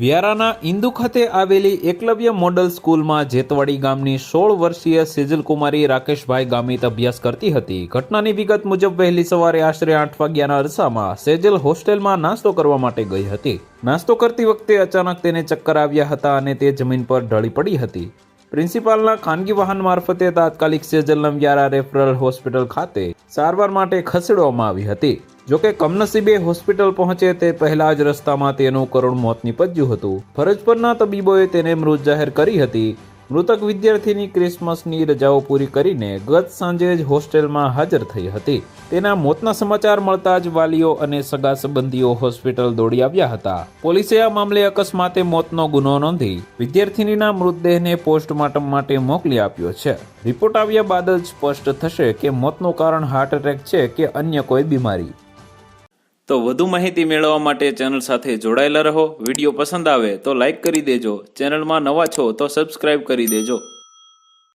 વ્યારાના ઇન્દુ ખાતે આવેલી એકલવ્ય મોડલ સ્કૂલમાં જેતવાડી ગામની 16 વર્ષીય સેજલકુમારી રાકેશભાઈ ગામિત અભ્યાસ કરતી હતી। ઘટનાની વિગત મુજબ વહેલી સવારે આશરે 8 વાગ્યાના અરસામાં સેજલ હોસ્ટેલમાં નાસ્તો કરવા માટે ગઈ હતી। નાસ્તો કરતી વખતે અચાનક તેને ચક્કર આવ્યા હતા અને તે જમીન પર ઢળી પડી હતી। પ્રિન્સિપાલના ખાનગી વાહન મારફતે તાત્કાલિક સેજલને વ્યારા રેફરલ હોસ્પિટલ ખાતે સારવાર માટે ખસેડવામાં આવી હતી। જોકે કમનસીબે હોસ્પિટલ પહોંચે તે પહેલા જ રસ્તામાં તેનું કરુણ મોત નીપજ્યું હતું। ફરજ પરના તબીબોએ તેને મૃત જાહેર કરી હતી। મૃતક વિદ્યાર્થીની ક્રિસમસની રજાઓ પૂરી કરીને ગત સાંજે જ હોસ્ટેલમાં હાજર થઈ હતી। તેના મોતના સમાચાર મળતા જ વાલીઓ અને સગા સંબંધીઓ હોસ્પિટલ દોડી આવ્યા હતા। પોલીસે આ મામલે અકસ્માતે મોતનો ગુનો નોંધી વિદ્યાર્થીનીના મૃતદેહને પોસ્ટમોર્ટમ માટે મોકલી આપ્યો છે। રિપોર્ટ આવ્યા બાદ જ સ્પષ્ટ થશે કે મોતનું કારણ હાર્ટ એટેક છે કે અન્ય કોઈ બીમારી। તો વધુ માહિતી મેળવવા માટે ચેનલ સાથે જોડાયેલા રહો। વિડીયો પસંદ આવે તો લાઈક કરી દેજો। ચેનલમાં નવા છો તો સબસ્ક્રાઇબ કરી દેજો।